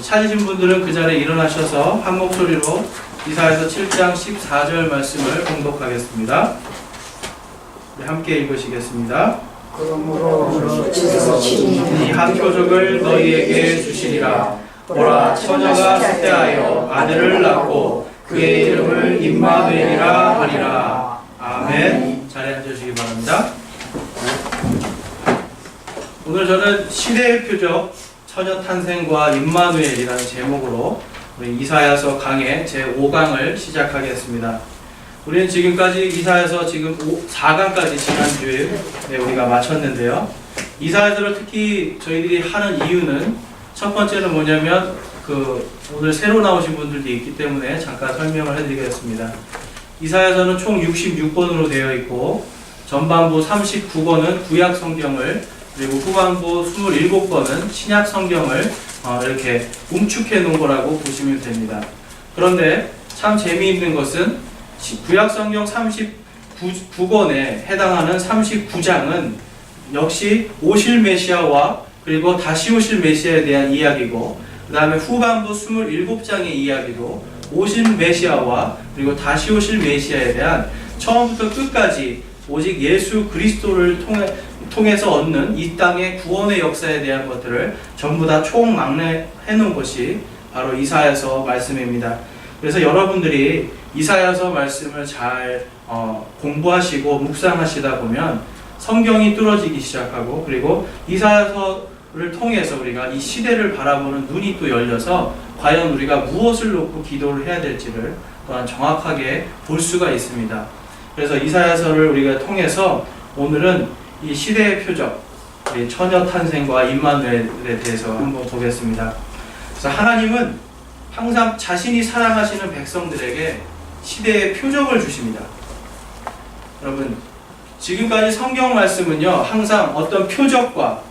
찾으신 분들은 그 자리에 일어나셔서 한 목소리로 이사야서 7장 14절 말씀을 공독하겠습니다. 네, 함께 읽으시겠습니다. 그러므로 주께서 친히 이 한 표적을 너희에게 주시리라. 보라, 처녀가 숫대하여 아들을 낳고 그의 이름을 임마누엘이라 하리라. 아멘. 자리에 앉으시기 바랍니다. 오늘 저는 시대의 표적 처녀 탄생과 임마누엘이라는 제목으로 우리 이사야서 강의 제5강을 시작하겠습니다. 우리는 지금까지 이사야서 지금 4강까지 지난주에 우리가 마쳤는데요. 이사야서를 특히 저희들이 하는 이유는 첫 번째는 뭐냐면 오늘 새로 나오신 분들도 있기 때문에 잠깐 설명을 해드리겠습니다. 이사야서는 총 66권으로 되어 있고 전반부 39권은 구약 성경을 그리고 후반부 27권은 신약 성경을 이렇게 응축해 놓은 거라고 보시면 됩니다. 그런데 참 재미있는 것은 구약 성경 39권에 해당하는 39장은 역시 오실 메시아와 그리고 다시 오실 메시아에 대한 이야기고, 그 다음에 후반부 27장의 이야기도 오신 메시아와 그리고 다시 오실 메시아에 대한 처음부터 끝까지 오직 예수 그리스도를 통해서 얻는 이 땅의 구원의 역사에 대한 것들을 전부 다 총망라해 놓은 것이 바로 이사야서 말씀입니다. 그래서 여러분들이 이사야서 말씀을 잘 공부하시고 묵상하시다 보면 성경이 뚫어지기 시작하고, 그리고 이사야서를 통해서 우리가 이 시대를 바라보는 눈이 또 열려서 과연 우리가 무엇을 놓고 기도를 해야 될지를 또한 정확하게 볼 수가 있습니다. 그래서 이사야서를 우리가 통해서 오늘은 이 시대의 표적, 처녀 탄생과 임마누엘에 대해서 한번 보겠습니다. 그래서 하나님은 항상 자신이 사랑하시는 백성들에게 시대의 표적을 주십니다. 여러분, 지금까지 성경 말씀은요, 항상 어떤 표적과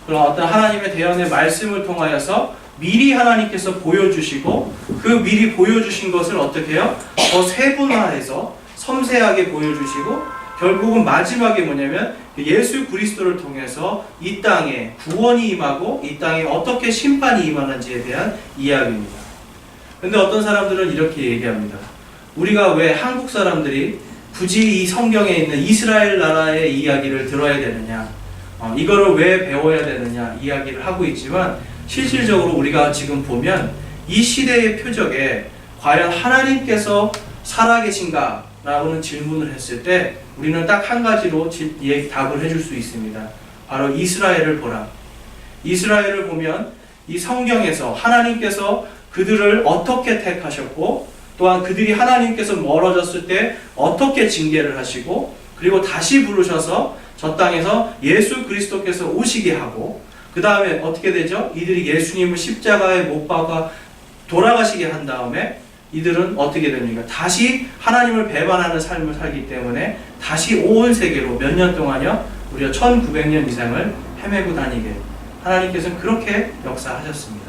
그런 어떤 하나님의 대언의 말씀을 통하여서 미리 하나님께서 보여주시고, 그 미리 보여주신 것을 어떻게 해요? 더 세분화해서 섬세하게 보여주시고, 결국은 마지막에 뭐냐면 예수 그리스도를 통해서 이 땅에 구원이 임하고 이 땅에 어떻게 심판이 임하는지에 대한 이야기입니다. 그런데 어떤 사람들은 이렇게 얘기합니다. 우리가 왜 한국 사람들이 굳이 이 성경에 있는 이스라엘 나라의 이야기를 들어야 되느냐, 이거를 왜 배워야 되느냐 이야기를 하고 있지만, 실질적으로 우리가 지금 보면 이 시대의 표적에 과연 하나님께서 살아계신가? 라고는 질문을 했을 때 우리는 딱 한 가지로 답을 해줄 수 있습니다. 바로 이스라엘을 보라. 이스라엘을 보면 이 성경에서 하나님께서 그들을 어떻게 택하셨고, 또한 그들이 하나님께서 멀어졌을 때 어떻게 징계를 하시고, 그리고 다시 부르셔서 저 땅에서 예수 그리스도께서 오시게 하고, 그 다음에 어떻게 되죠? 이들이 예수님을 십자가에 못 박아 돌아가시게 한 다음에 이들은 어떻게 됩니까? 다시 하나님을 배반하는 삶을 살기 때문에 다시 온 세계로 몇 년 동안요, 우리가 1900년 이상을 헤매고 다니게 하나님께서는 그렇게 역사하셨습니다.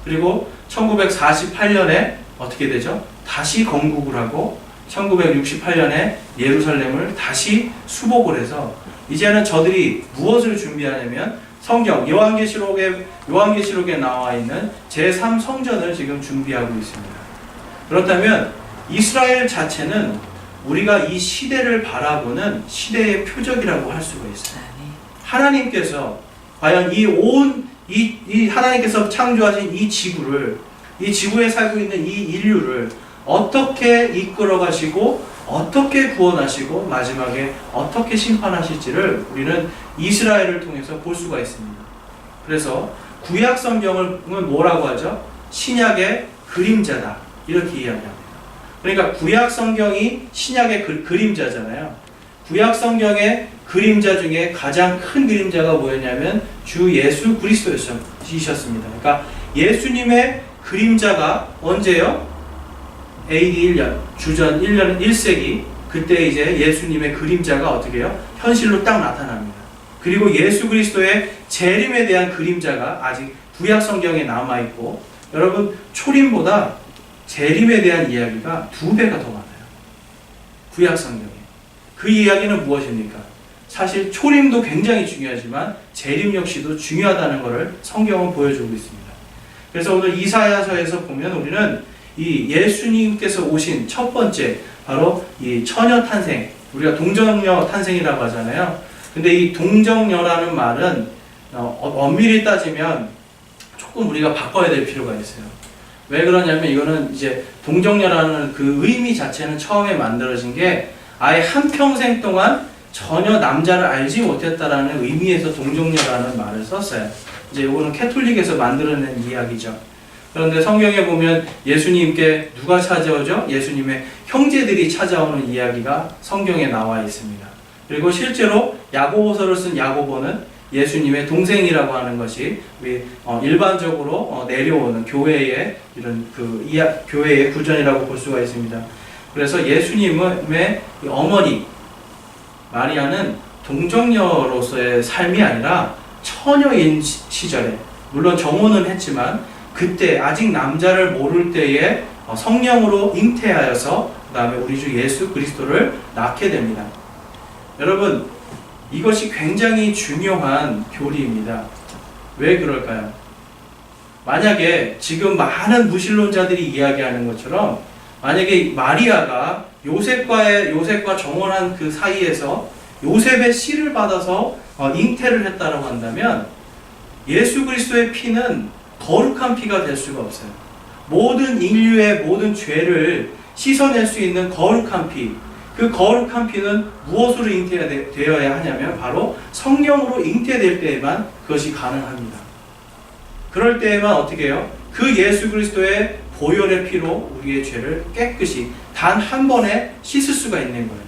그리고 1948년에 어떻게 되죠? 다시 건국을 하고 1968년에 예루살렘을 다시 수복을 해서 이제는 저들이 무엇을 준비하냐면 성경 요한계시록에 나와 있는 제3성전을 지금 준비하고 있습니다. 그렇다면 이스라엘 자체는 우리가 이 시대를 바라보는 시대의 표적이라고 할 수가 있어요. 하나님께서 과연 이 하나님께서 창조하신 이 지구를, 이 지구에 살고 있는 이 인류를 어떻게 이끌어 가시고 어떻게 구원하시고 마지막에 어떻게 심판하실지를 우리는 이스라엘을 통해서 볼 수가 있습니다. 그래서 구약 성경은 뭐라고 하죠? 신약의 그림자다, 이렇게 이야기합니다. 그러니까 구약 성경이 신약의 그림자잖아요. 구약 성경의 그림자 중에 가장 큰 그림자가 뭐였냐면 주 예수 그리스도이셨습니다. 그러니까 예수님의 그림자가 언제요? AD 1년, 주전 1년 1세기, 그때 이제 예수님의 그림자가 어떻게 해요? 현실로 딱 나타납니다. 그리고 예수 그리스도의 재림에 대한 그림자가 아직 구약 성경에 남아있고, 여러분, 초림보다 재림에 대한 이야기가 2배가 더 많아요. 구약 성경에. 그 이야기는 무엇입니까? 사실 초림도 굉장히 중요하지만 재림 역시도 중요하다는 것을 성경은 보여주고 있습니다. 그래서 오늘 이사야서에서 보면 우리는 이 예수님께서 오신 첫 번째 바로 이 처녀 탄생, 우리가 동정녀 탄생이라고 하잖아요. 근데 이 동정녀라는 말은 엄밀히 따지면 조금 우리가 바꿔야 될 필요가 있어요. 왜 그러냐면 이거는 이제 동정녀라는 그 의미 자체는 처음에 만들어진 게 아예 한평생 동안 전혀 남자를 알지 못했다라는 의미에서 동정녀라는 말을 썼어요. 이제 이거는 캐톨릭에서 만들어낸 이야기죠. 그런데 성경에 보면 예수님께 누가 찾아오죠? 예수님의 형제들이 찾아오는 이야기가 성경에 나와 있습니다. 그리고 실제로 야고보서를 쓴 야고보는 예수님의 동생이라고 하는 것이 우리 일반적으로 내려오는 교회의 이런 교회의 구전이라고 볼 수가 있습니다. 그래서 예수님의 어머니 마리아는 동정녀로서의 삶이 아니라 처녀인 시절에, 물론 정혼은 했지만 그때 아직 남자를 모를 때에 성령으로 잉태하여서 그 다음에 우리 주 예수 그리스도를 낳게 됩니다. 여러분, 이것이 굉장히 중요한 교리입니다. 왜 그럴까요? 만약에 지금 많은 무신론자들이 이야기하는 것처럼 만약에 마리아가 요셉과 정혼한 그 사이에서 요셉의 씨를 받아서 잉태를 했다고 한다면 예수 그리스도의 피는 거룩한 피가 될 수가 없어요. 모든 인류의 모든 죄를 씻어낼 수 있는 거룩한 피, 그 거룩한 피는 무엇으로 잉태되어야 하냐면 바로 성령으로 잉태될 때에만 그것이 가능합니다. 그럴 때에만 어떻게 해요? 그 예수 그리스도의 보혈의 피로 우리의 죄를 깨끗이 단 한 번에 씻을 수가 있는 거예요.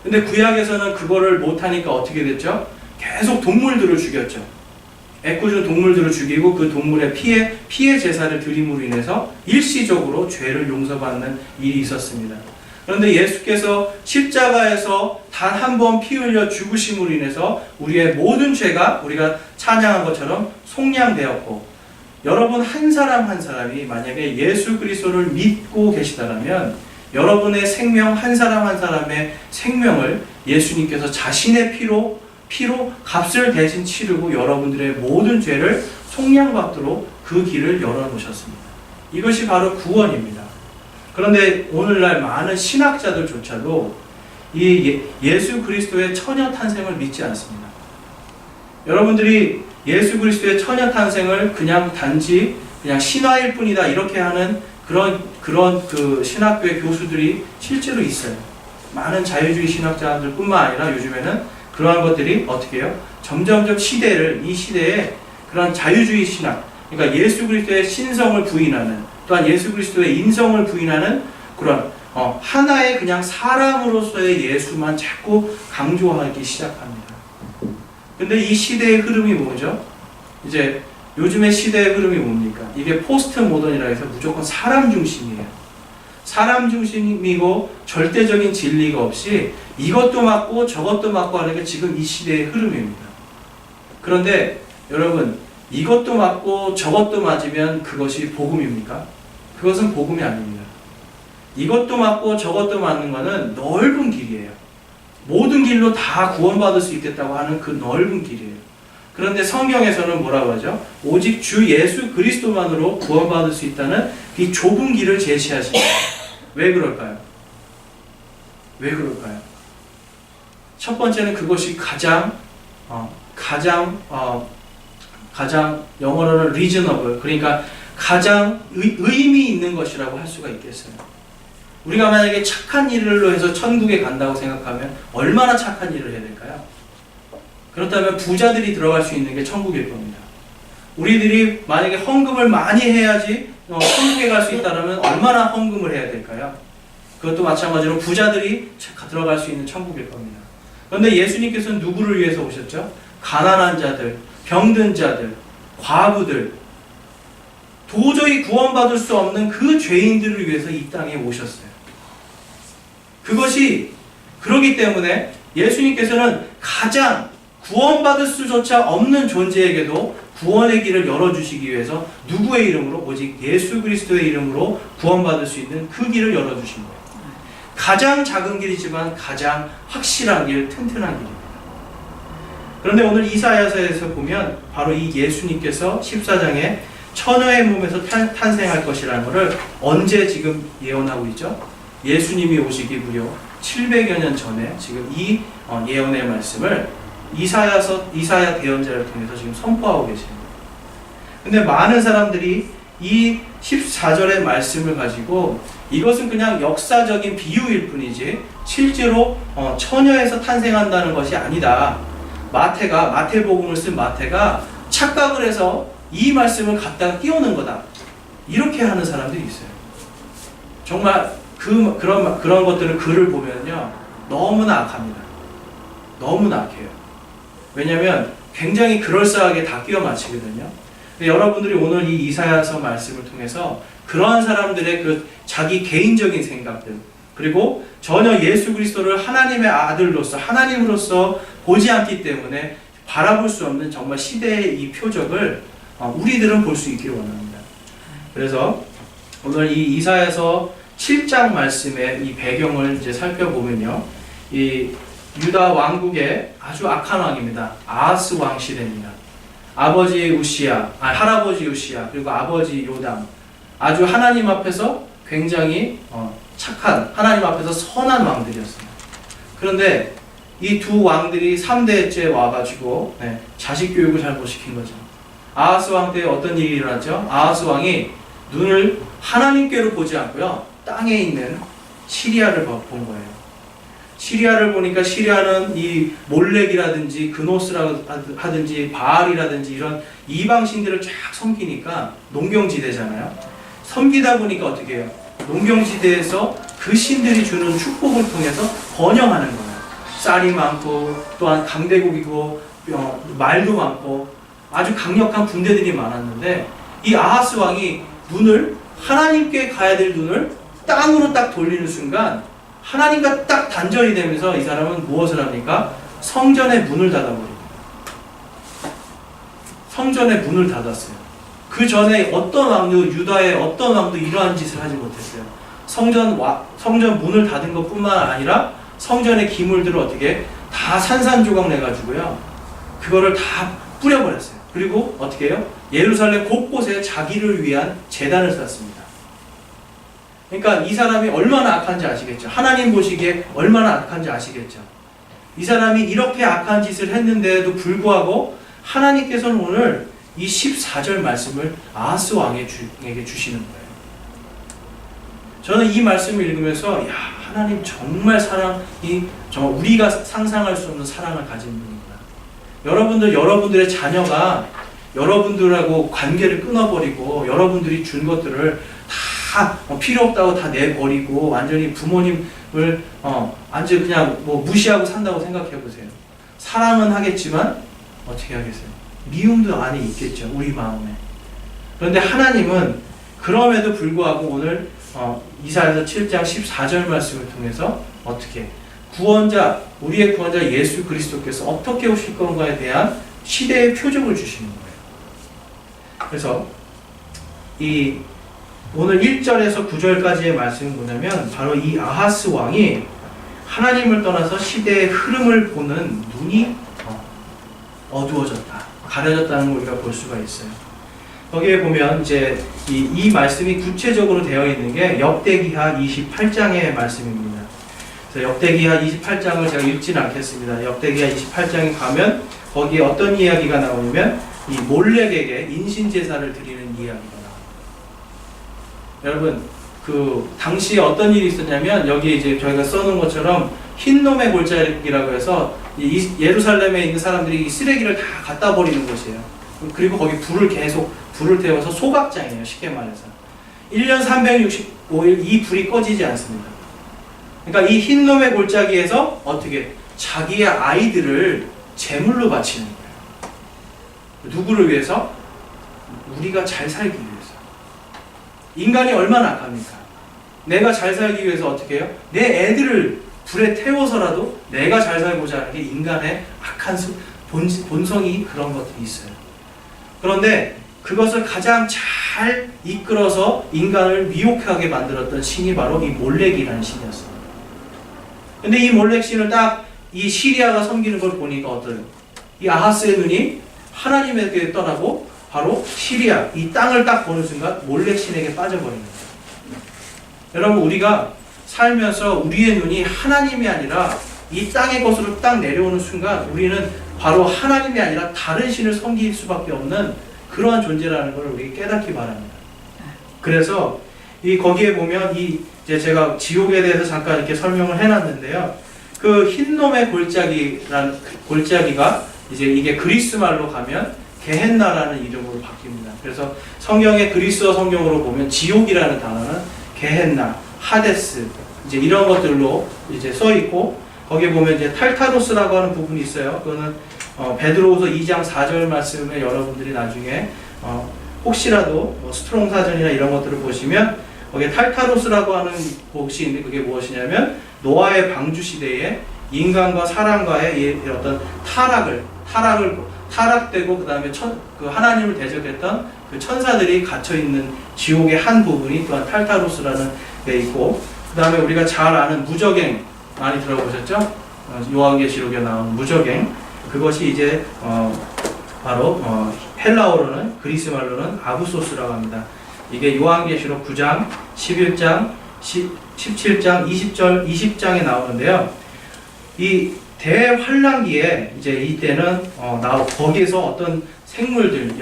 근데 구약에서는 그거를 못하니까 어떻게 됐죠? 계속 동물들을 죽였죠. 애꿎은 동물들을 죽이고 그 동물의 피의 제사를 드림으로 인해서 일시적으로 죄를 용서받는 일이 있었습니다. 그런데 예수께서 십자가에서 단 한 번 피 흘려 죽으심으로 인해서 우리의 모든 죄가 우리가 찬양한 것처럼 속량되었고, 여러분 한 사람 한 사람이 만약에 예수 그리스도를 믿고 계시다면 여러분의 생명 한 사람 한 사람의 생명을 예수님께서 자신의 피로 값을 대신 치르고 여러분들의 모든 죄를 속량받도록 그 길을 열어놓으셨습니다. 이것이 바로 구원입니다. 그런데 오늘날 많은 신학자들조차도 이 예수 그리스도의 처녀 탄생을 믿지 않습니다. 여러분들이 예수 그리스도의 처녀 탄생을 단지 신화일 뿐이다 이렇게 하는 그런 그 신학교의 교수들이 실제로 있어요. 많은 자유주의 신학자들뿐만 아니라 요즘에는 그러한 것들이 어떻게 해요? 점점점 이 시대에 그런 자유주의 신학, 그러니까 예수 그리스도의 신성을 부인하는, 또한 예수 그리스도의 인성을 부인하는 그런 하나의 그냥 사람으로서의 예수만 자꾸 강조하기 시작합니다. 근데 이 시대의 흐름이 뭐죠? 이제 요즘의 시대의 흐름이 뭡니까? 이게 포스트 모던이라 해서 무조건 사람 중심이에요. 사람 중심이고 절대적인 진리가 없이 이것도 맞고 저것도 맞고 하는 게 지금 이 시대의 흐름입니다. 그런데 여러분, 이것도 맞고 저것도 맞으면 그것이 복음입니까? 그것은 복음이 아닙니다. 이것도 맞고 저것도 맞는 것은 넓은 길이에요. 모든 길로 다 구원받을 수 있겠다고 하는 그 넓은 길이에요. 그런데 성경에서는 뭐라고 하죠? 오직 주 예수 그리스도만으로 구원받을 수 있다는 이 좁은 길을 제시하십니다. 왜 그럴까요? 왜 그럴까요? 첫 번째는 그것이 가장 영어로는 reasonable, 그러니까 가장 의미 있는 것이라고 할 수가 있겠어요. 우리가 만약에 착한 일로 해서 천국에 간다고 생각하면 얼마나 착한 일을 해야 될까요? 그렇다면 부자들이 들어갈 수 있는 게 천국일 겁니다. 우리들이 만약에 헌금을 많이 해야지 천국에 갈 수 있다면 얼마나 헌금을 해야 될까요? 그것도 마찬가지로 부자들이 들어갈 수 있는 천국일 겁니다. 그런데 예수님께서는 누구를 위해서 오셨죠? 가난한 자들, 병든 자들, 과부들, 도저히 구원받을 수 없는 그 죄인들을 위해서 이 땅에 오셨어요. 그것이 그렇기 때문에 예수님께서는 가장 구원받을 수조차 없는 존재에게도 구원의 길을 열어주시기 위해서 누구의 이름으로? 오직 예수 그리스도의 이름으로 구원받을 수 있는 그 길을 열어주신 거예요. 가장 작은 길이지만 가장 확실한 길, 튼튼한 길입니다. 그런데 오늘 이사야서에서 보면 바로 이 예수님께서 14장에 처녀의 몸에서 탄생할 것이라는 것을 언제 지금 예언하고 있죠? 예수님이 오시기 무려 700여 년 전에 지금 이 예언의 말씀을 이사야 대언자를 통해서 지금 선포하고 계십니다. 근데 많은 사람들이 이 14절의 말씀을 가지고 이것은 그냥 역사적인 비유일 뿐이지 실제로 처녀에서 탄생한다는 것이 아니다. 마태복음을 쓴 마태가 착각을 해서 이 말씀을 갖다가 띄우는 거다. 이렇게 하는 사람들이 있어요. 정말 그런 것들을 글을 보면요. 너무나 악합니다. 너무나 악해요. 왜냐하면 굉장히 그럴싸하게 다 끼워 맞히거든요. 여러분들이 오늘 이 이사야서 말씀을 통해서 그러한 사람들의 그 자기 개인적인 생각들, 그리고 전혀 예수 그리스도를 하나님의 아들로서 하나님으로서 보지 않기 때문에 바라볼 수 없는 정말 시대의 이 표적을 우리들은 볼 수 있기를 원합니다. 그래서 오늘 이 이사야서 7장 말씀의 이 배경을 이제 살펴보면요, 이 유다 왕국의 아주 악한 왕입니다. 아하스 왕 시대입니다. 할아버지 우시야, 그리고 아버지 요담, 아주 하나님 앞에서 굉장히 착한, 하나님 앞에서 선한 왕들이었습니다. 그런데 이 두 왕들이 3대째 와가지고 자식 교육을 잘못 시킨 거죠. 아하스 왕 때 어떤 일이 일어났죠? 아하스 왕이 눈을 하나님께로 보지 않고요, 땅에 있는 시리아를 본 거예요. 시리아를 보니까 시리아는 이 몰렉이라든지 그노스라든지 바알이라든지 이런 이방신들을 쫙 섬기니까 농경지대잖아요. 섬기다 보니까 어떻게 해요? 농경지대에서 그 신들이 주는 축복을 통해서 번영하는 거예요. 쌀이 많고 또한 강대국이고 말도 많고 아주 강력한 군대들이 많았는데 이 아하스 왕이 눈을 하나님께 가야 될 눈을 땅으로 딱 돌리는 순간 하나님과 딱 단절이 되면서 이 사람은 무엇을 합니까? 성전의 문을 닫아버립니다. 성전의 문을 닫았어요. 그 전에 어떤 왕도, 유다의 어떤 왕도 이러한 짓을 하지 못했어요. 성전 문을 닫은 것 뿐만 아니라 성전의 기물들을 어떻게 다 산산조각 내가지고요, 그거를 다 뿌려버렸어요. 그리고 어떻게 해요? 예루살렘 곳곳에 자기를 위한 제단을 쌓습니다. 그러니까 이 사람이 얼마나 악한지 아시겠죠? 하나님 보시기에 얼마나 악한지 아시겠죠? 이 사람이 이렇게 악한 짓을 했는데도 불구하고 하나님께서는 오늘 이 14절 말씀을 아하스 왕에게 주시는 거예요. 저는 이 말씀을 읽으면서 하나님 정말 정말 우리가 상상할 수 없는 사랑을 가진 분이구나. 여러분들의 자녀가 여러분들하고 관계를 끊어버리고 여러분들이 준 것들을 다 필요 없다고 다 내버리고 완전히 부모님을 완전 그냥 무시하고 산다고 생각해 보세요. 사랑은 하겠지만 어떻게 하겠어요? 미움도 안에 있겠죠, 우리 마음에. 그런데 하나님은 그럼에도 불구하고 오늘 이사야서 7장 14절 말씀을 통해서 어떻게 우리의 구원자 예수 그리스도께서 어떻게 오실 건가에 대한 시대의 표적을 주시는 거예요. 그래서 오늘 1절에서 9절까지의 말씀은 뭐냐면 바로 이 아하스 왕이 하나님을 떠나서 시대의 흐름을 보는 눈이 어두워졌다, 가려졌다는 걸 우리가 볼 수가 있어요. 거기에 보면 이제 이 말씀이 구체적으로 되어 있는 게 역대기하 28장의 말씀입니다. 그래서 역대기하 28장을 제가 읽지는 않겠습니다. 역대기하 28장에 가면 거기에 어떤 이야기가 나오냐면 이 몰렉에게 인신제사를 드리는 이야기가 나와요. 여러분, 당시에 어떤 일이 있었냐면 여기 이제 저희가 써놓은 것처럼 흰놈의 골짜기라고 해서 예루살렘에 있는 사람들이 이 쓰레기를 다 갖다 버리는 곳이에요. 그리고 거기 불을 태워서 소각장이에요, 쉽게 말해서. 1년 365일 이 불이 꺼지지 않습니다. 그러니까 이 흰놈의 골짜기에서 어떻게 자기의 아이들을 제물로 바치는 거예요. 누구를 위해서? 우리가 잘 살기 위해서. 인간이 얼마나 악합니까? 내가 잘 살기 위해서 어떻게 해요? 내 애들을 불에 태워서라도 내가 잘 살고자 하는 게 인간의 악한 본성이 그런 것들이 있어요. 그런데 그것을 가장 잘 이끌어서 인간을 미혹하게 만들었던 신이 바로 이 몰렉이라는 신이었습니다. 근데 이 몰렉 신을 딱 이 시리아가 섬기는 걸 보니까 어때요? 이 아하스의 눈이 하나님에게 떠나고 바로 시리아, 이 땅을 딱 보는 순간 몰렉신에게 빠져버리는 거예요. 여러분, 우리가 살면서 우리의 눈이 하나님이 아니라 이 땅의 것으로 딱 내려오는 순간 우리는 바로 하나님이 아니라 다른 신을 섬길 수밖에 없는 그러한 존재라는 걸 우리 깨닫기 바랍니다. 그래서 거기에 보면 이제 제가 지옥에 대해서 잠깐 이렇게 설명을 해놨는데요. 그 흰놈의 골짜기가 이제 이게 그리스 말로 가면 게헨나라는 이름으로 바뀝니다. 그래서 성경의 그리스어 성경으로 보면 지옥이라는 단어는 게헨나, 하데스 이제 이런 것들로 이제 써 있고, 거기에 보면 이제 탈타로스라고 하는 부분이 있어요. 그거는 베드로후서 2장 4절 말씀에 여러분들이 나중에 혹시라도 스트롱 사전이나 이런 것들을 보시면 거기에 탈타로스라고 하는 곳이 있는데, 그게 무엇이냐면 노아의 방주 시대에 인간과 사람과의 어떤 타락되고 그 다음에 그 하나님을 대적했던 그 천사들이 갇혀 있는 지옥의 한 부분이 또한 탈타로스라는 데 있고, 그 다음에 우리가 잘 아는 무저갱 많이 들어보셨죠? 요한계시록에 나오는 무저갱, 그것이 이제 바로 헬라어로는 그리스 말로는 아부소스라고 합니다. 이게 요한계시록 9장, 11장, 17장, 20장에 나오는데요. 이 대환란기에 이제 이때는 거기에서 어떤 생물들,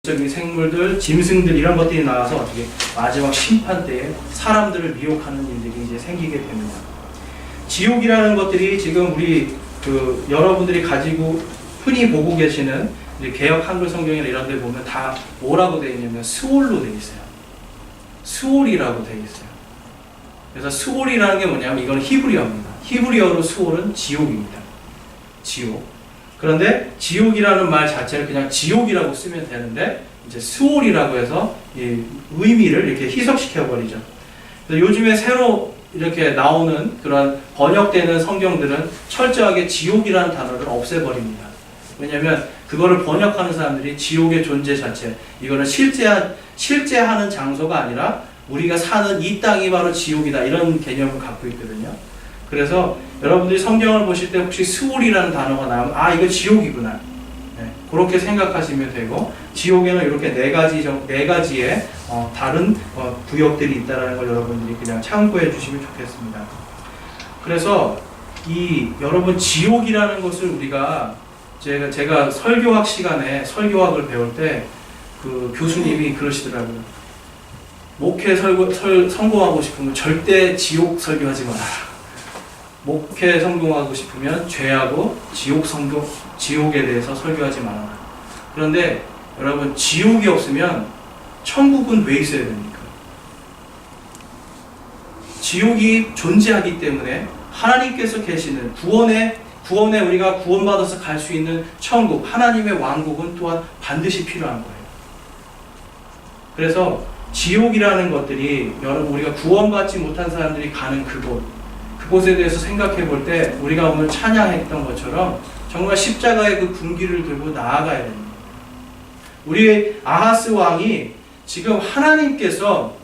영적인 생물들, 짐승들 이런 것들이 나와서 어떻게 마지막 심판 때에 사람들을 미혹하는 일들이 이제 생기게 됩니다. 지옥이라는 것들이 지금 우리 여러분들이 가지고 흔히 보고 계시는 개역 한글 성경이나 이런 데 보면 다 뭐라고 되어 있냐면 스올로 되어 있어요. 스올이라고 되어 있어요. 그래서 스올이라는 게 뭐냐면 이건 히브리어입니다. 히브리어로 스올은 지옥입니다. 지옥. 그런데 지옥이라는 말 자체를 그냥 지옥이라고 쓰면 되는데 이제 스올이라고 해서 이 의미를 이렇게 희석시켜 버리죠. 요즘에 새로 이렇게 나오는 그런 번역되는 성경들은 철저하게 지옥이라는 단어를 없애버립니다. 왜냐하면 그거를 번역하는 사람들이 지옥의 존재 자체, 이거는 실제하는 장소가 아니라 우리가 사는 이 땅이 바로 지옥이다, 이런 개념을 갖고 있거든요. 그래서 여러분들이 성경을 보실 때 혹시 스올이라는 단어가 나오면 이거 지옥이구나, 그렇게 생각하시면 되고, 지옥에는 이렇게 네 가지의 다른 구역들이 있다는 걸 여러분들이 그냥 참고해 주시면 좋겠습니다. 그래서 여러분 지옥이라는 것을 우리가 제가 설교학 시간에 설교학을 배울 때 그 교수님이 그러시더라고요. 목회 성공하고 싶으면 절대 지옥 설교하지 마라. 목회 성공하고 싶으면 죄하고 지옥에 대해서 설교하지 말아라. 그런데 여러분, 지옥이 없으면 천국은 왜 있어야 됩니까? 지옥이 존재하기 때문에 하나님께서 계시는 구원에 우리가 구원받아서 갈 수 있는 천국, 하나님의 왕국은 또한 반드시 필요한 거예요. 그래서 지옥이라는 것들이 여러분, 우리가 구원받지 못한 사람들이 가는 그곳에 대해서 생각해 볼 때 우리가 오늘 찬양했던 것처럼 정말 십자가의 그 군기를 들고 나아가야 됩니다. 우리 아하스 왕이 지금 하나님께서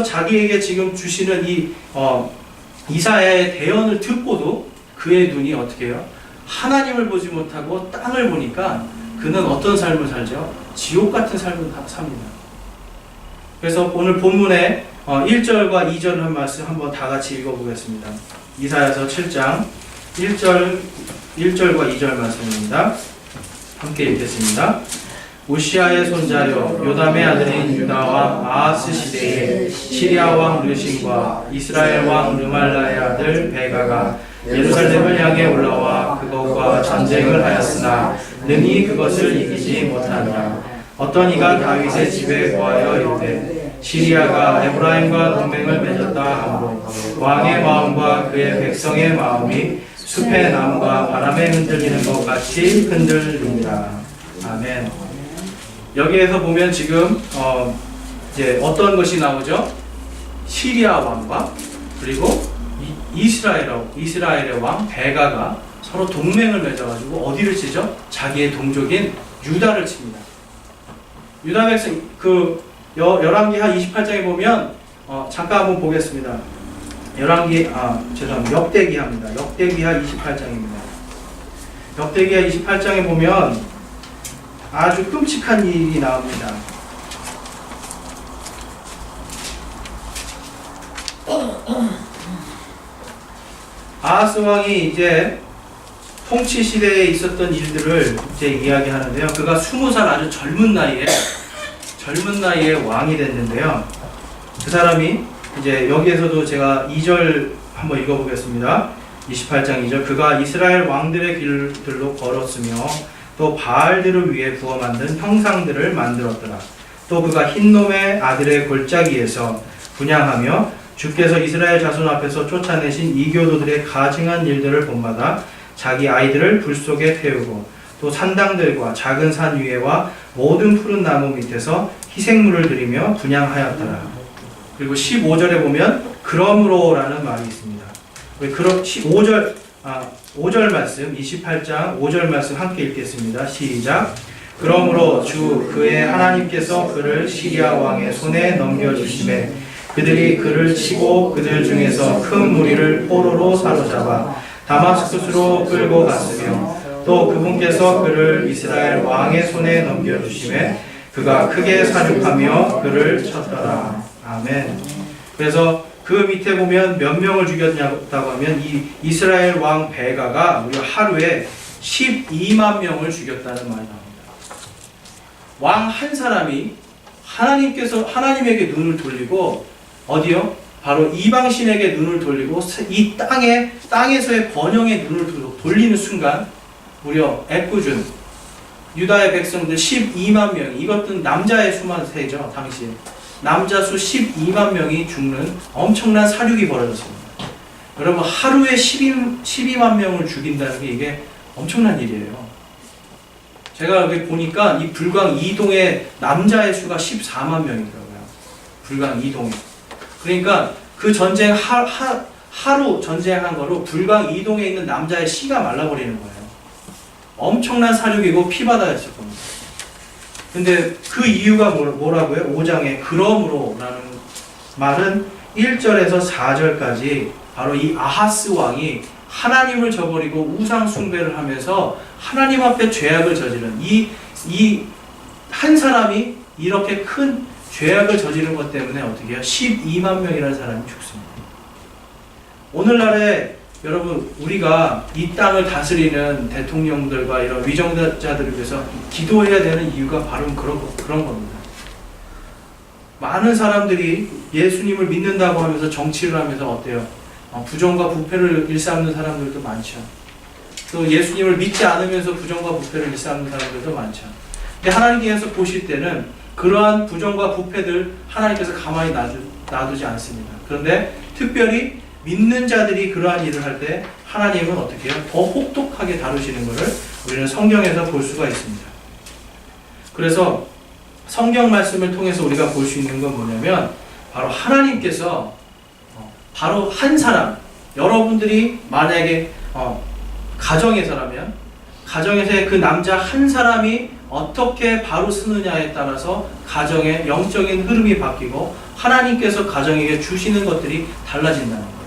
자기에게 지금 주시는 이사야의 대언을 듣고도 그의 눈이 어떻게 해요? 하나님을 보지 못하고 땅을 보니까 그는 어떤 삶을 살죠? 지옥 같은 삶을 삽니다. 그래서 오늘 본문에 1절과 2절 한 말씀 한번 다 같이 읽어보겠습니다. 이사야서 7장 1절과 2절 말씀입니다. 함께 읽겠습니다. 우시아의 손자여, 요담의 아들인 유다와 아하스 시대에 시리아 왕 르신과 이스라엘 왕 르말라의 아들 베가가 예루살렘을 향해 올라와 그것과 전쟁을 하였으나 능히 그것을 이기지 못하니라. 어떤 이가 다윗의 집에 거하여 이르되 시리아가 에브라임과 동맹을 맺었다 하므로 왕의 마음과 그의 백성의 마음이 숲의 나무가 바람에 흔들리는 것 같이 흔들립니다. 아멘. 여기에서 보면 지금 이제 어떤 것이 나오죠? 시리아 왕과 그리고 이스라엘의 왕 베가가 서로 동맹을 맺어가지고 어디를 치죠? 자기의 동족인 유다를 칩니다. 유다 백성 열왕기하 28장에 보면 잠깐 한번 보겠습니다. 역대기하입니다. 역대기하 28장입니다. 역대기하 28장에 보면 아주 끔찍한 일이 나옵니다. 아하스 왕이 이제 통치 시대에 있었던 일들을 이제 이야기하는데요. 그가 20살 아주 젊은 나이에 왕이 됐는데요. 그 사람이 이제 여기에서도 제가 2절 한번 읽어보겠습니다. 28장 2절. 그가 이스라엘 왕들의 길들로 걸었으며 또 바알들을 위해 구워 만든 형상들을 만들었더라. 또 그가 흰놈의 아들의 골짜기에서 분향하며 주께서 이스라엘 자손 앞에서 쫓아내신 이교도들의 가증한 일들을 본받아 자기 아이들을 불 속에 태우고 또 산당들과 작은 산 위에와 모든 푸른 나무 밑에서 희생물을 드리며 분향하였더라. 그리고 15절에 보면 그러므로라는 말이 있습니다. 5절 말씀, 28장 5절 말씀 함께 읽겠습니다. 시작. 그러므로 주 그의 하나님께서 그를 시리아 왕의 손에 넘겨주시매 그들이 그를 치고 그들 중에서 큰 무리를 포로로 사로잡아 다마스쿠스로 끌고 갔으며 또 그분께서 그를 이스라엘 왕의 손에 넘겨주시매 그가 크게 사륙하며 그를 쳤더라. 아멘. 그래서 그 밑에 보면 몇 명을 죽였냐고 하면 이 이스라엘 왕 베가가 무려 하루에 12만 명을 죽였다는 말이 나옵니다. 왕 한 사람이 하나님에게 눈을 돌리고 어디요? 바로 이방신에게 눈을 돌리고 이 땅에서의 번영의 눈을 돌리는 순간 무려 애꿎은 유다의 백성들 12만 명이, 이것은 남자의 수만 세죠. 당시에 남자 수 12만 명이 죽는 엄청난 사륙이 벌어졌습니다. 여러분, 하루에 12만 명을 죽인다는 게 이게 엄청난 일이에요. 제가 여기 보니까 이 불광 2동의 남자의 수가 14만 명이더라고요. 불광 2동에. 그러니까 그 전쟁 하루 전쟁한 거로 불광 2동에 있는 남자의 씨가 말라버리는 거예요. 엄청난 사륙이고 피바다였을 겁니다. 근데 그 이유가 뭐라고요? 5장에 그러므로라는 말은 1절에서 4절까지 바로 이 아하스 왕이 하나님을 저버리고 우상 숭배를 하면서 하나님 앞에 죄악을 저지른 이 한 사람이 이렇게 큰 죄악을 저지른 것 때문에 어떻게 해요? 12만 명이라는 사람이 죽습니다. 오늘날에 여러분, 우리가 이 땅을 다스리는 대통령들과 이런 위정자들을 위해서 기도해야 되는 이유가 바로 그런 겁니다. 많은 사람들이 예수님을 믿는다고 하면서 정치를 하면서 어때요? 부정과 부패를 일삼는 사람들도 많죠. 또 예수님을 믿지 않으면서 부정과 부패를 일삼는 사람들도 많죠. 근데 하나님께서 보실 때는 그러한 부정과 부패들 하나님께서 가만히 놔두지 않습니다. 그런데 특별히 믿는 자들이 그러한 일을 할 때 하나님은 어떻게 해요? 더 혹독하게 다루시는 것을 우리는 성경에서 볼 수가 있습니다. 그래서 성경 말씀을 통해서 우리가 볼 수 있는 건 뭐냐면 바로 하나님께서 바로 한 사람, 여러분들이 만약에 가정에서라면 가정에서의 그 남자 한 사람이 어떻게 바로 쓰느냐에 따라서 가정의 영적인 흐름이 바뀌고 하나님께서 가정에게 주시는 것들이 달라진다는 거예요.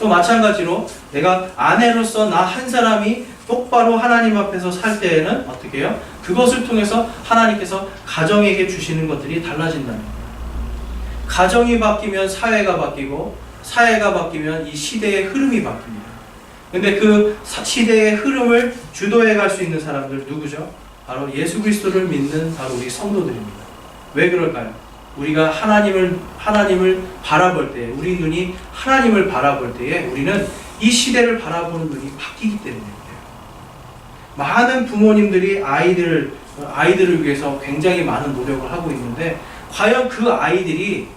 또 마찬가지로 내가 아내로서 나 한 사람이 똑바로 하나님 앞에서 살 때에는 어떻게 해요? 그것을 통해서 하나님께서 가정에게 주시는 것들이 달라진다는 거예요. 가정이 바뀌면 사회가 바뀌고 사회가 바뀌면 이 시대의 흐름이 바뀝니다. 근데 그 시대의 흐름을 주도해 갈 수 있는 사람들 누구죠? 바로 예수 그리스도를 믿는 바로 우리 성도들입니다. 왜 그럴까요? 우리가 하나님을 바라볼 때, 우리 눈이 하나님을 바라볼 때에 우리는 이 시대를 바라보는 눈이 바뀌기 때문입니다. 많은 부모님들이 아이들을 위해서 굉장히 많은 노력을 하고 있는데 과연 그 아이들이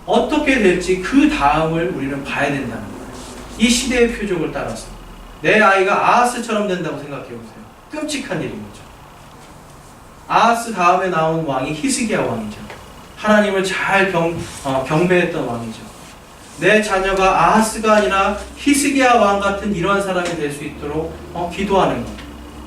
어떻게 될지 그 다음을 우리는 봐야 된다는 거예요. 이 시대의 표적을 따라서 내 아이가 아하스처럼 된다고 생각해 보세요. 끔찍한 일인 거죠. 아하스 다음에 나온 왕이 히스기야 왕이죠. 하나님을 잘 경배했던 왕이죠. 내 자녀가 아하스가 아니라 히스기야 왕 같은 이러한 사람이 될 수 있도록 기도하는 것,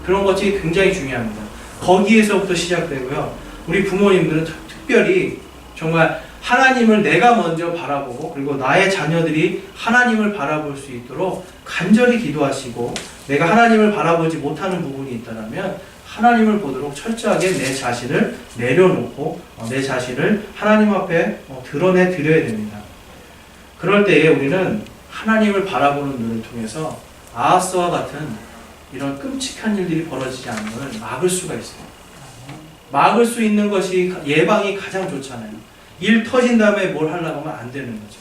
그런 것이 굉장히 중요합니다. 거기에서부터 시작되고요. 우리 부모님들은 특별히 정말 하나님을 내가 먼저 바라보고 그리고 나의 자녀들이 하나님을 바라볼 수 있도록 간절히 기도하시고, 내가 하나님을 바라보지 못하는 부분이 있다면 하나님을 보도록 철저하게 내 자신을 내려놓고 내 자신을 하나님 앞에 드러내 드려야 됩니다. 그럴 때에 우리는 하나님을 바라보는 눈을 통해서 아하스와 같은 이런 끔찍한 일들이 벌어지지 않는 것을 막을 수가 있어요. 막을 수 있는 것이 예방이 가장 좋잖아요. 일 터진 다음에 뭘 하려고 하면 안 되는 거죠.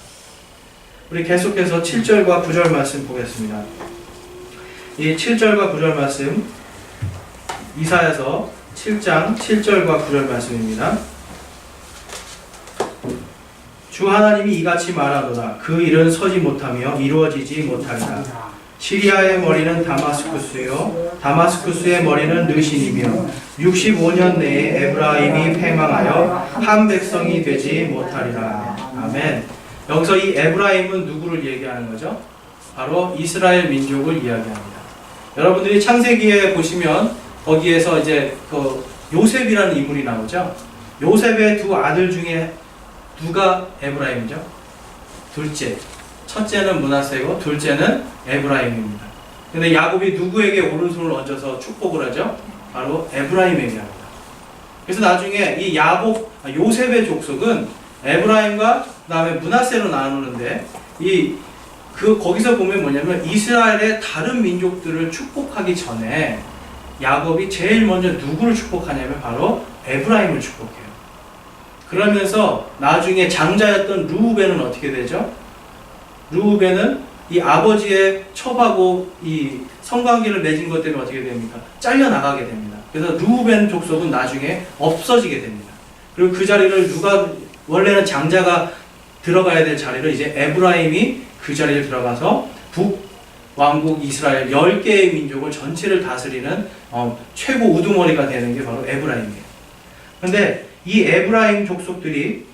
우리 계속해서 7절과 9절 말씀 보겠습니다. 이 7절과 9절 말씀, 이사야서 7장 7절과 9절 말씀입니다. 주 하나님이 이같이 말하노라. 그 일은 서지 못하며 이루어지지 못하리라. 시리아의 머리는 다마스쿠스요, 다마스쿠스의 머리는 느신이며 65년 내에 에브라임이 패망하여 한 백성이 되지 못하리라. 아멘. 여기서 이 에브라임은 누구를 얘기하는 거죠? 바로 이스라엘 민족을 이야기합니다. 여러분들이 창세기에 보시면 거기에서 이제 그 요셉이라는 인물이 나오죠. 요셉의 두 아들 중에 누가 에브라임이죠? 둘째. 첫째는 므낫세고 둘째는 에브라임입니다. 근데 야곱이 누구에게 오른손을 얹어서 축복을 하죠? 바로 에브라임에게 합니다. 그래서 나중에 이 요셉의 족속은 에브라임과 그다음에 므낫세로 나누는데 거기서 보면 뭐냐면 이스라엘의 다른 민족들을 축복하기 전에 야곱이 제일 먼저 누구를 축복하냐면 바로 에브라임을 축복해요. 그러면서 나중에 장자였던 르우벤은 어떻게 되죠? 르우벤은 이 아버지의 첩하고 이 성관계를 맺은 것 때문에 어떻게 됩니까? 잘려나가게 됩니다. 그래서 르우벤 족속은 나중에 없어지게 됩니다. 그리고 그 자리를 원래는 장자가 들어가야 될 자리를 이제 에브라임이 그 자리에 들어가서 북왕국 이스라엘 10개의 민족을 전체를 다스리는 최고 우두머리가 되는 게 바로 에브라임이에요. 그런데 이 에브라임 족속들이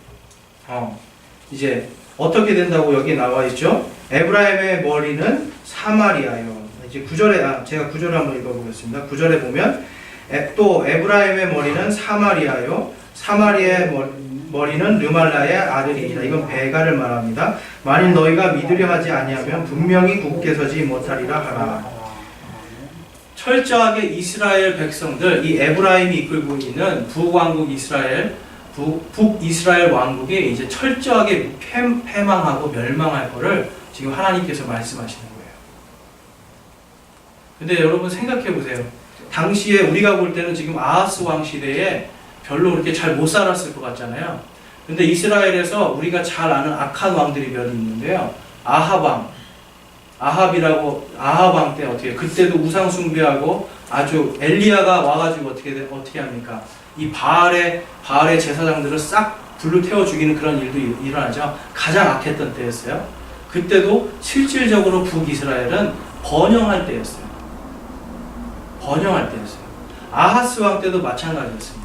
이제 어떻게 된다고 여기 나와 있죠? 에브라임의 머리는 사마리아요. 이제 9절에 제가 9절을 한번 읽어보겠습니다. 9절에 보면 또 에브라임의 머리는 사마리아요. 사마리아의 머리는 르말라의 아들이니라. 이건 베가를 말합니다. 만일 너희가 믿으려 하지 아니하면 분명히 굳게 서지 못하리라 하라. 철저하게 이스라엘 백성들, 이 에브라임이 이끌고 있는 북왕국 이스라엘, 북이스라엘 왕국이 이제 철저하게 패망하고 멸망할 거를 지금 하나님께서 말씀하시는 거예요. 근데 여러분 생각해 보세요. 당시에 우리가 볼 때는 지금 아하스 왕 시대에 별로 그렇게 잘 못 살았을 것 같잖아요. 근데 이스라엘에서 우리가 잘 아는 악한 왕들이 몇 있는데요. 아합 왕 때 어떻게 그때도 우상 숭배하고 아주 엘리야가 와가지고 어떻게 합니까? 이 바알의 제사장들을 싹 불로 태워 죽이는 그런 일도 일어나죠. 가장 악했던 때였어요. 그때도 실질적으로 북이스라엘은 번영할 때였어요. 아하스 왕 때도 마찬가지였습니다.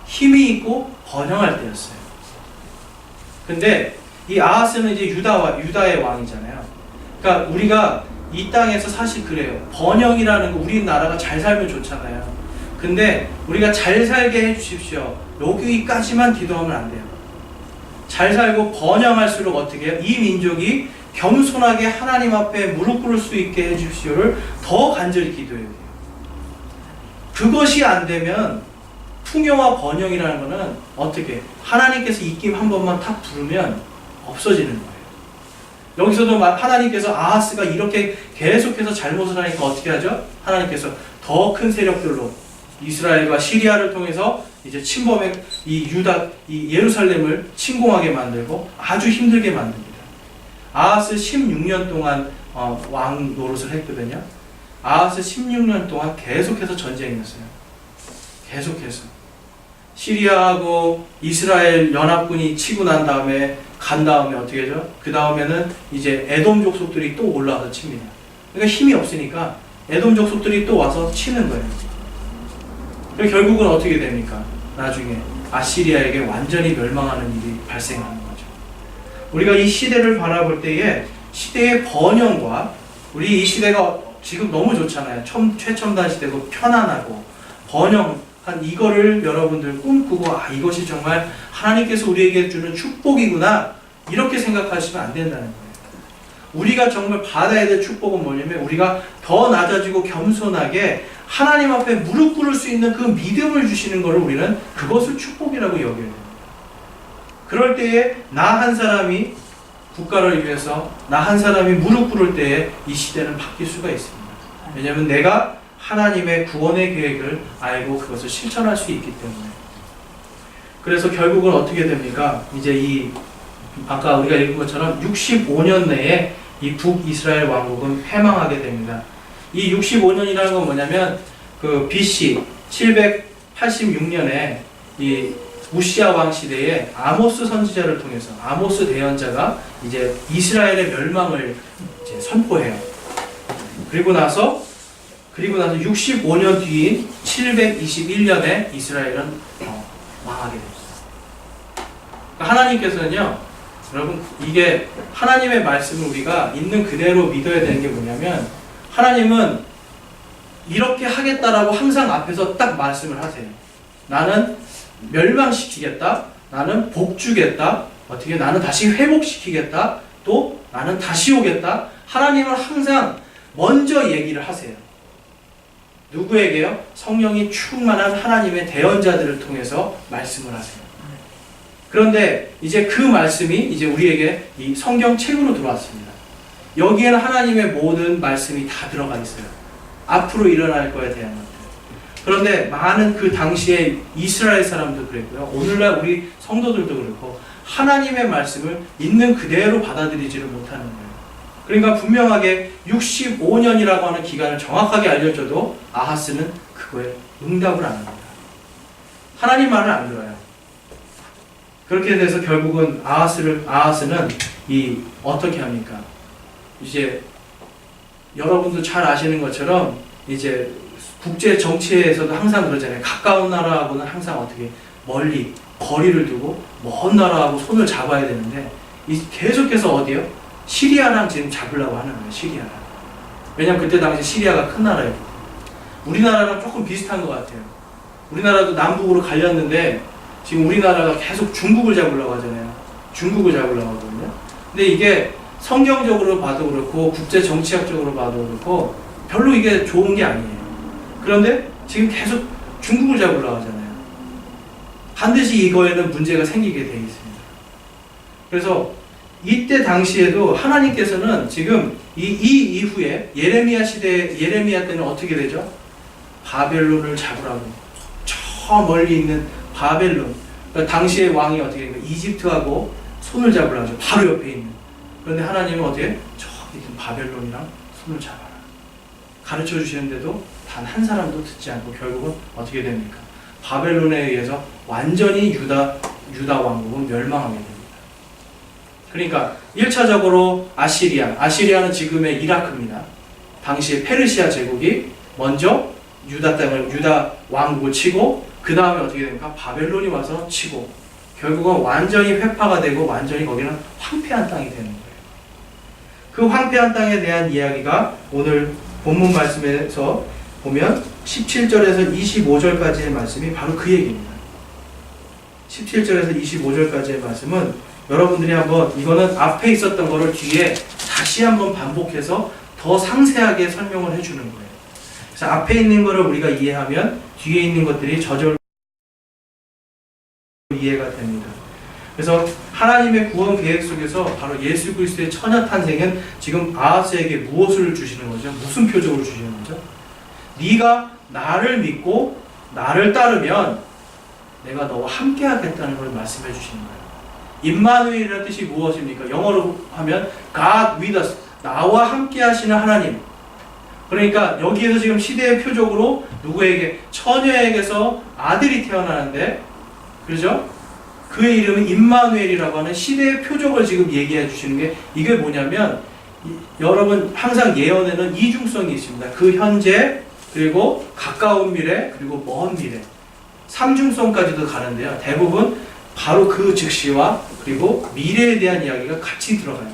힘이 있고 번영할 때였어요. 근데 이 아하스는 이제 유다의 왕이잖아요. 그러니까 우리가 이 땅에서 사실 그래요. 번영이라는 거, 우리나라가 잘 살면 좋잖아요. 근데 우리가 잘 살게 해주십시오. 여기까지만 기도하면 안 돼요. 잘 살고 번영할수록 어떻게 해요? 이 민족이 겸손하게 하나님 앞에 무릎 꿇을 수 있게 해주십시오를 더 간절히 기도해야 돼요. 그것이 안 되면 풍요와 번영이라는 거는 어떻게 하나님께서 입김 한 번만 탁 부르면 없어지는 거예요. 여기서도 하나님께서 아하스가 이렇게 계속해서 잘못을 하니까 어떻게 하죠? 하나님께서 더 큰 세력들로 이스라엘과 시리아를 통해서 이제 침범해 이 예루살렘을 침공하게 만들고 아주 힘들게 만듭니다. 아하스 16년 동안 왕 노릇을 했거든요. 아하스 16년 동안 계속해서 전쟁이었어요. 계속해서 시리아하고 이스라엘 연합군이 치고 난 다음에 어떻게 하죠? 그 다음에는 이제 에돔 족속들이 또 올라와서 칩니다. 그러니까 힘이 없으니까 에돔 족속들이 또 와서 치는 거예요. 그리고 결국은 어떻게 됩니까? 나중에 아시리아에게 완전히 멸망하는 일이 발생하는 거죠. 우리가 이 시대를 바라볼 때에 시대의 번영과 우리 이 시대가 지금 너무 좋잖아요. 최첨단 시대고 편안하고 번영한 이거를 여러분들 꿈꾸고 이것이 정말 하나님께서 우리에게 주는 축복이구나 이렇게 생각하시면 안 된다는 거예요. 우리가 정말 받아야 될 축복은 뭐냐면 우리가 더 낮아지고 겸손하게 하나님 앞에 무릎 꿇을 수 있는 그 믿음을 주시는 것을 우리는 그것을 축복이라고 여겨야 돼요. 그럴 때에 나 한 사람이 국가를 위해서 나 한 사람이 무릎 꿇을 때에 이 시대는 바뀔 수가 있습니다. 왜냐하면 내가 하나님의 구원의 계획을 알고 그것을 실천할 수 있기 때문에. 그래서 결국은 어떻게 됩니까? 이제 아까 우리가 읽은 것처럼 65년 내에 이 북이스라엘 왕국은 패망하게 됩니다. 이 65년이라는 건 뭐냐면 그 BC 786년에 이 우시아 왕 시대에 아모스 선지자를 통해서 아모스 대언자가 이제 이스라엘의 멸망을 이제 선포해요. 그리고 나서 65년 뒤인 721년에 이스라엘은 망하게 됩니다. 그러니까 하나님께서는요, 여러분, 이게 하나님의 말씀을 우리가 있는 그대로 믿어야 되는 게 뭐냐면, 하나님은 이렇게 하겠다라고 항상 앞에서 딱 말씀을 하세요. 나는 멸망시키겠다, 나는 복주겠다, 어떻게 나는 다시 회복시키겠다, 또 나는 다시 오겠다. 하나님은 항상 먼저 얘기를 하세요. 누구에게요? 성령이 충만한 하나님의 대언자들을 통해서 말씀을 하세요. 그런데 이제 그 말씀이 이제 우리에게 이 성경책으로 들어왔습니다. 여기에는 하나님의 모든 말씀이 다 들어가 있어요. 앞으로 일어날 거에 대한 것들. 그런데 많은 그 당시에 이스라엘 사람도 그랬고요. 오늘날 우리 성도들도 그렇고 하나님의 말씀을 있는 그대로 받아들이지를 못하는 거예요. 그러니까 분명하게 65년이라고 하는 기간을 정확하게 알려줘도 아하스는 그거에 응답을 안 합니다. 하나님 말을 안 들어요. 그렇게 돼서 결국은 아하스는 어떻게 합니까? 이제 여러분도 잘 아시는 것처럼 이제 국제 정치에서도 항상 그러잖아요. 가까운 나라하고는 항상 어떻게 멀리 거리를 두고 먼 나라하고 손을 잡아야 되는데 계속해서 어디요? 시리아랑 지금 잡으려고 하는 거예요. 시리아랑. 왜냐면 그때 당시 시리아가 큰 나라였거든요. 우리나라랑 조금 비슷한 것 같아요. 우리나라도 남북으로 갈렸는데 지금 우리나라가 계속 중국을 잡으려고 하잖아요. 중국을 잡으려고 하거든요. 근데 이게 성경적으로 봐도 그렇고 국제 정치학적으로 봐도 그렇고 별로 이게 좋은 게 아니에요. 그런데 지금 계속 중국을 잡으려고 하잖아요. 반드시 이거에는 문제가 생기게 돼 있습니다. 그래서 이때 당시에도 하나님께서는 지금 이 이후에 예레미야 때는 어떻게 되죠? 바벨론을 잡으라고. 저 멀리 있는 바벨론. 그러니까 당시의 왕이 어떻게 됩니까? 이집트하고 손을 잡으라고 하죠. 바로 옆에 있는. 그런데 하나님은 어떻게? 저기 있는 바벨론이랑 손을 잡아라. 가르쳐 주시는데도 단 한 사람도 듣지 않고 결국은 어떻게 됩니까? 바벨론에 의해서 완전히 유다 왕국은 멸망하게 됩니다. 그러니까 1차적으로 아시리아는 지금의 이라크입니다. 당시에 페르시아 제국이 먼저 유다 왕국을 치고 그 다음에 어떻게 됩니까? 바벨론이 와서 치고 결국은 완전히 회파가 되고 완전히 거기는 황폐한 땅이 되는 거예요. 그 황폐한 땅에 대한 이야기가 오늘 본문 말씀에서 보면 17절에서 25절까지의 말씀이 바로 그 얘기입니다. 17절에서 25절까지의 말씀은 여러분들이 한번 이거는 앞에 있었던 거를 뒤에 다시 한번 반복해서 더 상세하게 설명을 해주는 거예요. 그래서 앞에 있는 거를 우리가 이해하면 뒤에 있는 것들이 저절로 이해가 됩니다. 그래서 하나님의 구원 계획 속에서 바로 예수 그리스도의 처녀 탄생은 지금 아하스에게 무엇을 주시는 거죠? 무슨 표적으로 주시는 거죠? 네가 나를 믿고 나를 따르면 내가 너와 함께 하겠다는 걸 말씀해 주시는 거예요. 임마누엘이라는 뜻이 무엇입니까? 영어로 하면 God with us, 나와 함께 하시는 하나님. 그러니까 여기에서 지금 시대의 표적으로 누구에게? 처녀에게서 아들이 태어나는데, 그렇죠? 그의 이름은 임마누엘이라고 하는 시대의 표적을 지금 얘기해 주시는 게, 이게 뭐냐면 여러분 항상 예언에는 이중성이 있습니다. 그 현재, 그리고 가까운 미래, 그리고 먼 미래, 삼중성까지도 가는데요. 대부분 바로 그 즉시와 그리고 미래에 대한 이야기가 같이 들어가요.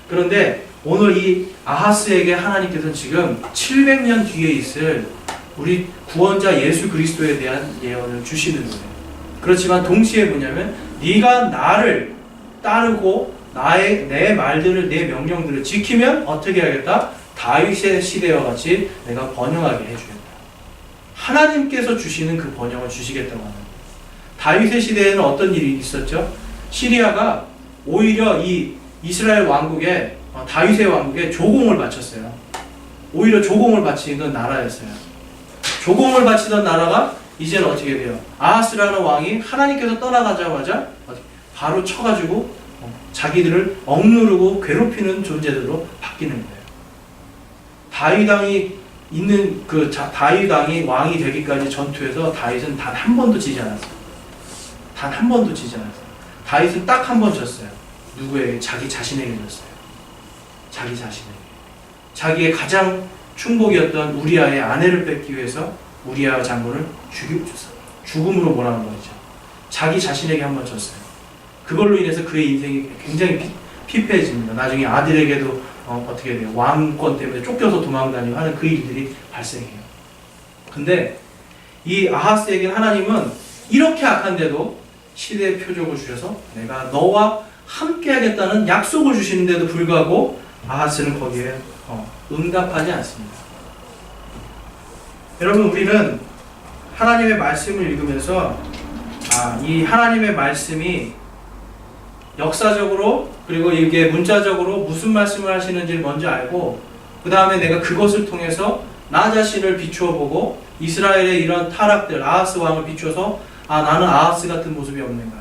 그런데 오늘 이 아하스에게 하나님께서는 지금 700년 뒤에 있을 우리 구원자 예수 그리스도에 대한 예언을 주시는 거예요. 그렇지만 동시에 뭐냐면 네가 나를 따르고 내 말들을, 내 명령들을 지키면 어떻게 하겠다? 다윗의 시대와 같이 내가 번영하게 해주겠다. 하나님께서 주시는 그 번영을 주시겠다고 하는 거예요. 다윗의 시대에는 어떤 일이 있었죠? 시리아가 오히려 이 이스라엘 왕국에 다윗의 왕국에 조공을 바쳤어요. 오히려 조공을 바치던 나라였어요. 조공을 바치던 나라가 이제는 어떻게 돼요? 아하스라는 왕이 하나님께서 떠나가자마자 바로 쳐가지고 자기들을 억누르고 괴롭히는 존재들로 바뀌는 거예요. 다윗 왕이 왕이 되기까지 전투에서 다윗은 단 한 번도 지지 않았어요. 단 한 번도 지지 않았어요. 다윗은 딱 한 번 졌어요. 누구에게? 자기 자신에게 졌어요. 자기 자신에게. 자기의 가장 충복이었던 우리아의 아내를 뺏기 위해서 우리아 장군을 죽음으로 몰아넣은 거죠. 자기 자신에게 한 번 졌어요. 그걸로 인해서 그의 인생이 굉장히 피폐해집니다. 나중에 아들에게도 어떻게 돼요? 왕권 때문에 쫓겨서 도망다니고 하는 그 일들이 발생해요. 근데 이 아하스에게는 하나님은 이렇게 악한데도 시대의 표적을 주셔서 내가 너와 함께 하겠다는 약속을 주시는데도 불구하고 아하스는 거기에 응답하지 않습니다. 여러분, 우리는 하나님의 말씀을 읽으면서 이 하나님의 말씀이 역사적으로 그리고 이게 문자적으로 무슨 말씀을 하시는지를 먼저 알고 그 다음에 내가 그것을 통해서 나 자신을 비추어 보고 이스라엘의 이런 타락들, 아하스 왕을 비추어서 나는 아하스 같은 모습이 없는가,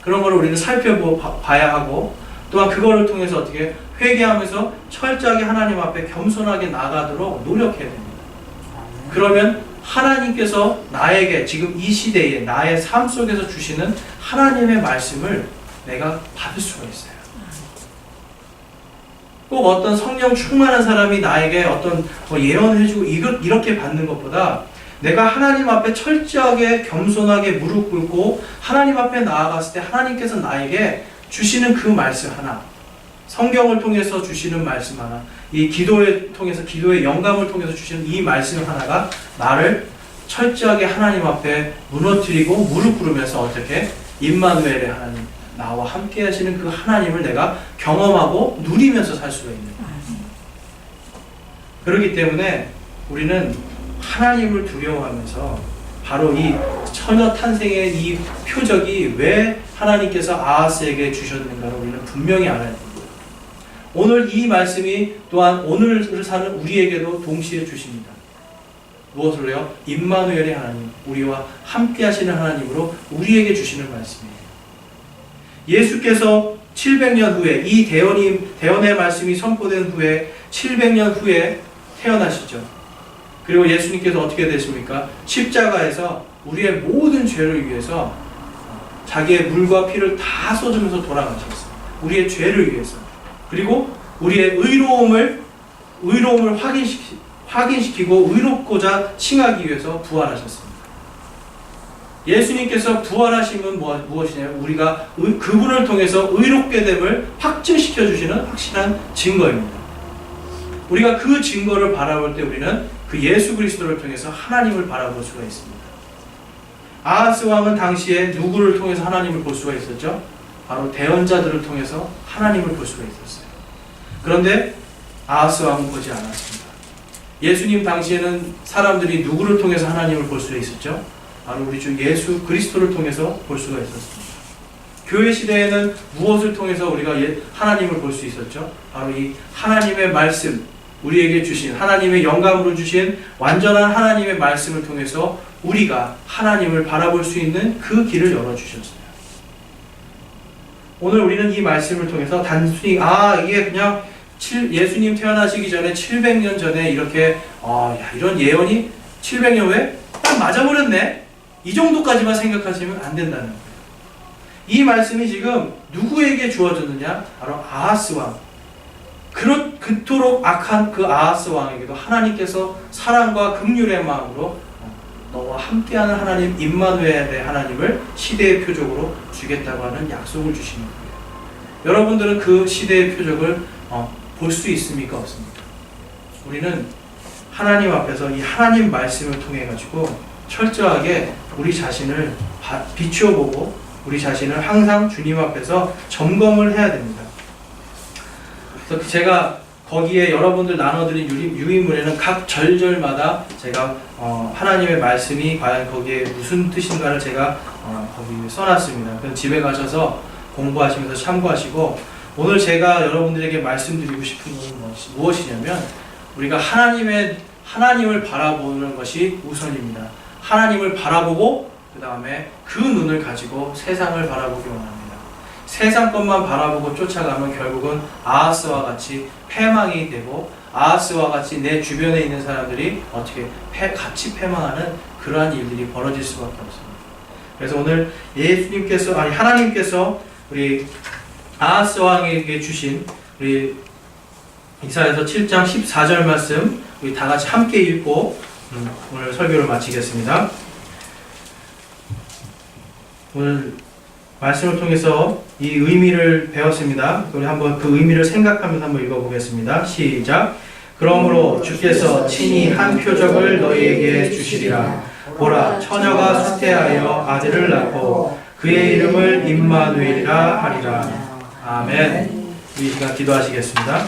그런 걸 우리는 살펴봐야 하고, 또한 그거를 통해서 어떻게 회개하면서 철저하게 하나님 앞에 겸손하게 나가도록 노력해야 됩니다. 그러면 하나님께서 나에게 지금 이 시대에 나의 삶 속에서 주시는 하나님의 말씀을 내가 받을 수가 있어요. 꼭 어떤 성령 충만한 사람이 나에게 어떤 예언을 해주고 이렇게 받는 것보다 내가 하나님 앞에 철저하게 겸손하게 무릎 꿇고 하나님 앞에 나아갔을 때 하나님께서 나에게 주시는 그 말씀 하나, 성경을 통해서 주시는 말씀 하나, 이 기도에 통해서 기도의 영감을 통해서 주시는 이 말씀 하나가 나를 철저하게 하나님 앞에 무너뜨리고 무릎 꿇으면서 어떻게 임마누엘의 하나님, 나와 함께 하시는 그 하나님을 내가 경험하고 누리면서 살 수가 있는 거예요. 그렇기 때문에 우리는 하나님을 두려워하면서 바로 이 처녀 탄생의 이 표적이 왜 하나님께서 아하스에게 주셨는가를 우리는 분명히 알아야 됩니다. 오늘 이 말씀이 또한 오늘을 사는 우리에게도 동시에 주십니다. 무엇을요? 임마누엘의 하나님, 우리와 함께 하시는 하나님으로 우리에게 주시는 말씀이에요. 예수께서 700년 후에 이 대언의 말씀이 선포된 후에 700년 후에 태어나시죠. 그리고 예수님께서 어떻게 되십니까? 십자가에서 우리의 모든 죄를 위해서 자기의 물과 피를 다 쏟으면서 돌아가셨어요. 우리의 죄를 위해서. 그리고 우리의 의로움을 확인시키고 의롭고자 칭하기 위해서 부활하셨습니다. 예수님께서 부활하심은 무엇이냐면 우리가 그분을 통해서 의롭게 됨을 확증시켜 주시는 확실한 증거입니다. 우리가 그 증거를 바라볼 때 우리는 그 예수 그리스도를 통해서 하나님을 바라볼 수가 있습니다. 아하스 왕은 당시에 누구를 통해서 하나님을 볼 수가 있었죠? 바로 대언자들을 통해서 하나님을 볼 수가 있었어요. 그런데 아하스 왕은 보지 않았습니다. 예수님 당시에는 사람들이 누구를 통해서 하나님을 볼 수가 있었죠? 바로 우리 주 예수 그리스도를 통해서 볼 수가 있었습니다. 교회 시대에는 무엇을 통해서 우리가 하나님을 볼 수 있었죠? 바로 이 하나님의 말씀, 우리에게 주신 하나님의 영감으로 주신 완전한 하나님의 말씀을 통해서 우리가 하나님을 바라볼 수 있는 그 길을 열어주셨어요. 오늘 우리는 이 말씀을 통해서 단순히 이게 그냥 예수님 태어나시기 전에 700년 전에 이렇게 이런 예언이 700년 후에 딱 맞아버렸네, 이 정도까지만 생각하시면 안 된다는 거예요. 이 말씀이 지금 누구에게 주어졌느냐? 바로 아하스 왕. 그토록 악한 그 아하스 왕에게도 하나님께서 사랑과 긍휼의 마음으로 너와 함께하는 하나님 임마누엘의 하나님을 시대의 표적으로 주겠다고 하는 약속을 주시는 거예요. 여러분들은 그 시대의 표적을 볼 수 있습니까? 없습니까? 우리는 하나님 앞에서 이 하나님 말씀을 통해 가지고 철저하게 우리 자신을 비추어 보고 우리 자신을 항상 주님 앞에서 점검을 해야 됩니다. 그래서 제가 거기에 여러분들 나눠드린 유인물에는 각 절절마다 제가 하나님의 말씀이 과연 거기에 무슨 뜻인가를 제가 거기 써놨습니다. 그래서 집에 가셔서 공부하시면서 참고하시고, 오늘 제가 여러분들에게 말씀드리고 싶은 것은 무엇이냐면, 우리가 하나님을 바라보는 것이 우선입니다. 하나님을 바라보고 그 다음에 그 눈을 가지고 세상을 바라보기 원합니다. 세상 것만 바라보고 쫓아가면 결국은 아하스와 같이 패망이 되고, 아하스와 같이 내 주변에 있는 사람들이 어떻게 같이 패망하는 그러한 일들이 벌어질 수밖에 없습니다. 그래서 오늘 하나님께서 우리 아하스 왕에게 주신 우리 이사야서 7장 14절 말씀 우리 다 같이 함께 읽고 오늘 설교를 마치겠습니다. 오늘 말씀을 통해서 이 의미를 배웠습니다. 우리 한번 그 의미를 생각하면서 한번 읽어보겠습니다. 시작. 그러므로 주께서 친히 한 표적을 너희에게 주시리라. 보라, 처녀가 수태하여 아들을 낳고 그의 이름을 임마누엘이라 하리라. 아멘. 이 시간 기도하시겠습니다.